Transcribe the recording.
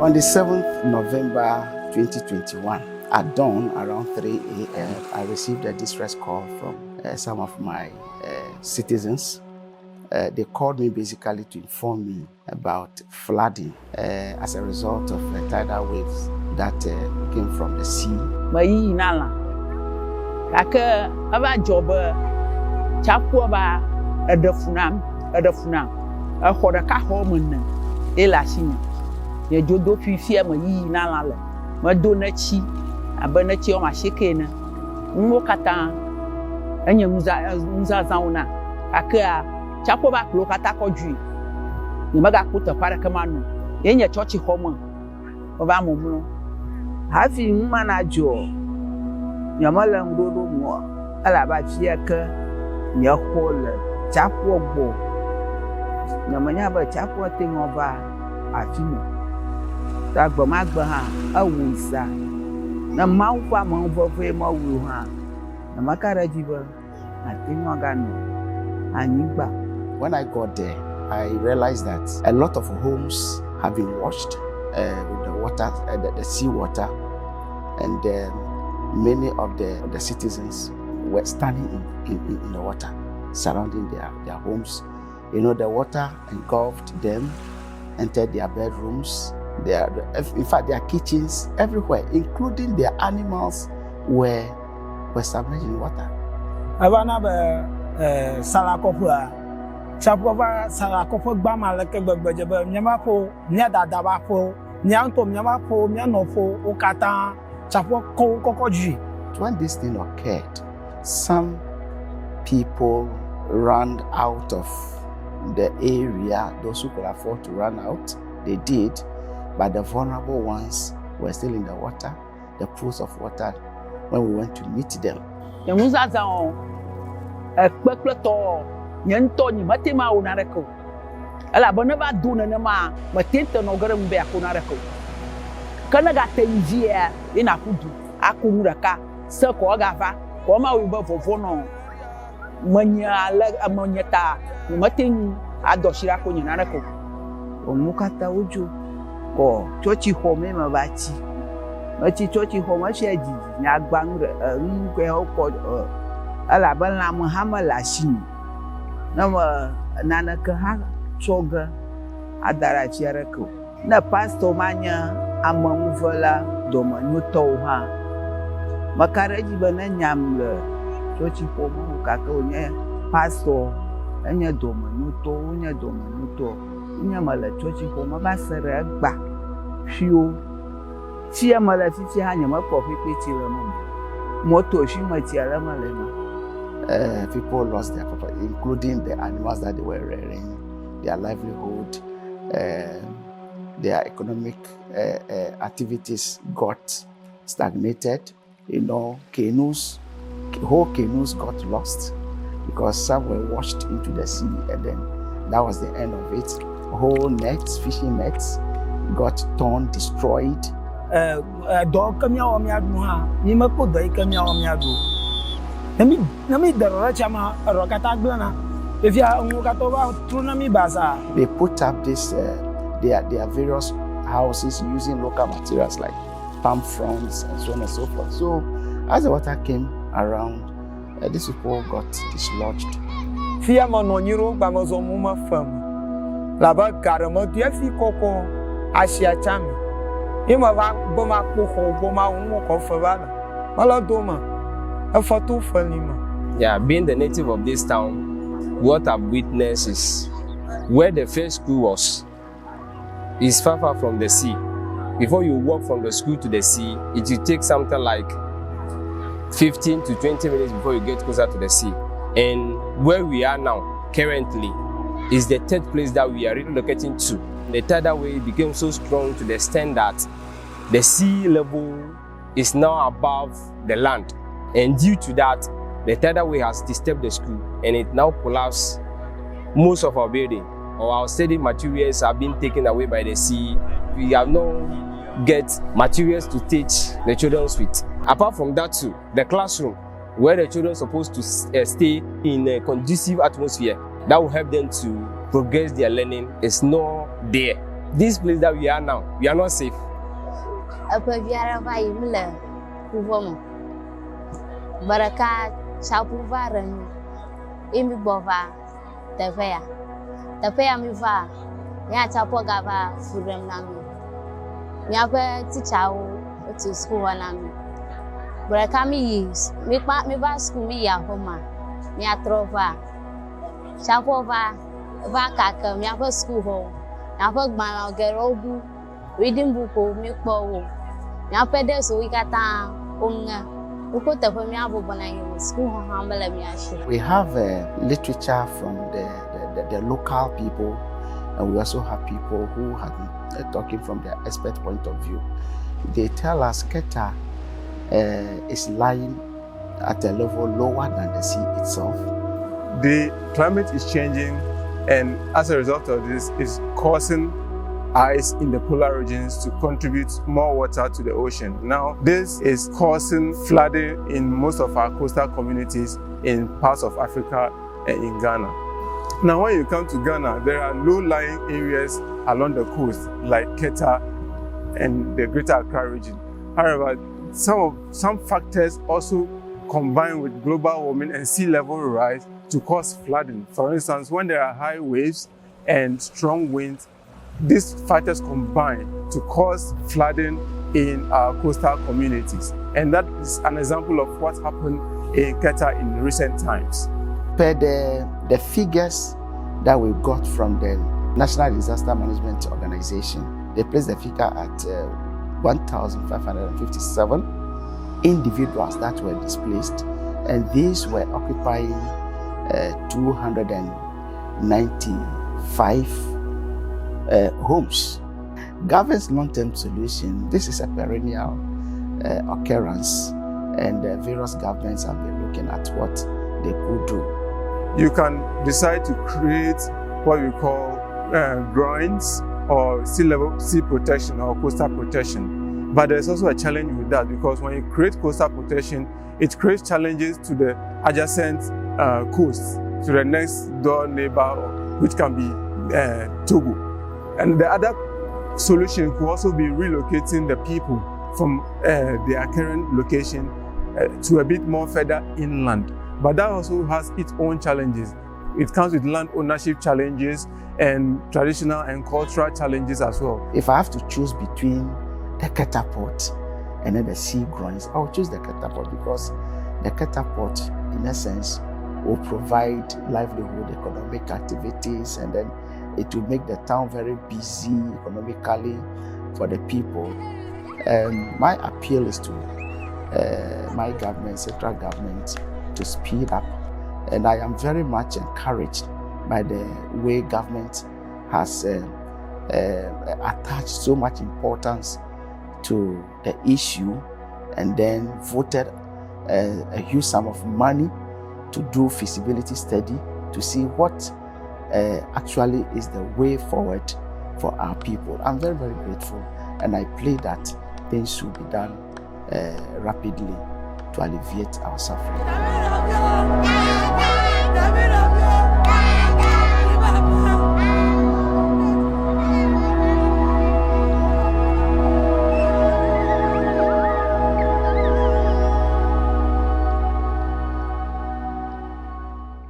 On the 7th November 2021, at dawn around 3 a.m., I received a distress call from some of my citizens. They called me basically to inform me about flooding as a result of tidal waves that came from the sea. Ye jodo fifia ma yi na la le ma do na chi abana chi o ma sheke na nwo kata enye muza zauna aka chapo ba klo kata ko dwi ni maga kuta para kama no yenye church home o ba momuno hafi mma na jo nyamala ngodo mo ala ba fia ka nya hole chapo gbo nyamanya ba chapo tengo ba afimo Tagba magba ha awusa na maufa mauvofe mawu ha na makara jiba atinwa gano anigba. When I got there, I realized that a lot of homes have been washed with the water, the sea water, and many of the citizens were standing in the water, surrounding their homes. You know, the water engulfed them, entered their bedrooms. In fact, their kitchens, everywhere, including their animals, were submerged in water. Salakorpe, Salakorpe gbama leke gbegbe nyamapo nya dadabapo nyanto nyamapo nyanofo okata chapo kokoji. When this thing occurred, some people ran out of the area. Those who could afford to run out, they did. But the vulnerable ones were still in the water, the pools of water, when we went to meet them. Ko chochi home ma bachi machi chochi home sheji nya gbang ngwe ko ala ban la muhammad lashin na ma nana ka ha choga adara chiarako na pastor manya amang vola do manuto ha makaraji banan nyam le chochi home ka ko nya pastor anya do manuto nyamala chochi home basere gba fio ti amala titi ha nyama ko pipe ti re mo moto shi ma ti ara malema. People lost their property, including the animals that they were rearing, their livelihood, their economic activities got stagnated. You know, whole canoes got lost because some were washed into the sea, and then that was the end of it. Whole nets, fishing nets, got torn, destroyed. Dog kamya wa miadu ha, ni mako dai kamya wa miadu. Nami darora chama rokata glana. If you are ngokatoba trunami baza. They put up this their various houses using local materials like palm fronds and so on and so forth. So as the water came around, these people got dislodged. Fia manonyiro gbamozo muma fam. Laba garamo fi koko asia chami. Ima va boma koko boma unwo ko fabana. Mala doma. Afatu fanima. Yeah, being the native of this town, what I've witnessed is where the first school was is far from the sea. Before you walk from the school to the sea, it will take something like 15 to 20 minutes before you get closer to the sea. And where we are now, currently, is the third place that we are relocating to. The tidal wave became so strong to the extent that the sea level is now above the land. And due to that, the tidal wave has disturbed the school and it now collapsed most of our building. Our study materials have been taken away by the sea. We have no get materials to teach the children with. Apart from that too, the classroom where the children are supposed to stay in a conducive atmosphere that will help them to progress their learning is not there. This place that we are now, we are not safe. Fuveme. Baraka chapuvaran imi bova tefea. Tefea mi va ya chapo gava furem nami. Mi ape tichao to school nami. Baraka mi va school mi ya homa. Mi atrova. Chapo va kaka mi ape school ho. Mi ape gbana gerobu reading book o mi po. We have literature from the local people, and we also have people who have talking from their expert point of view. They tell us Keta is lying at a level lower than the sea itself. The climate is changing, and as a result of this, is causing ice in the polar regions to contribute more water to the ocean. Now, this is causing flooding in most of our coastal communities in parts of Africa and in Ghana. Now, when you come to Ghana, there are low-lying areas along the coast, like Keta and the Greater Accra region. However, some factors also combine with global warming and sea level rise to cause flooding. For instance, when there are high waves and strong winds, these factors combine to cause flooding in our coastal communities. And that is an example of what happened in Keta in recent times. Per the figures that we got from the National Disaster Management Organization, they placed the figure at 1,557 individuals that were displaced, and these were occupying 295 homes. Gaffer's long-term solution, this is a perennial occurrence, and various governments have been looking at what they could do. You can decide to create what we call groins or sea protection or coastal protection. But there's also a challenge with that, because when you create coastal protection, it creates challenges to the adjacent coasts, to the next door neighbor, which can be Togo. And the other solution could also be relocating the people from their current location to a bit more further inland. But that also has its own challenges. It comes with land ownership challenges and traditional and cultural challenges as well. If I have to choose between the Keta port and then the sea groins, I will choose the Keta port, because the Keta port, in essence, will provide livelihood, economic activities, and then it will make the town very busy economically for the people. My appeal is to my government, central government, to speed up. And I am very much encouraged by the way government has attached so much importance to the issue, and then voted a huge sum of money to do feasibility study to see what actually is the way forward for our people. I'm very, very grateful, and I pray that things should be done rapidly to alleviate our suffering.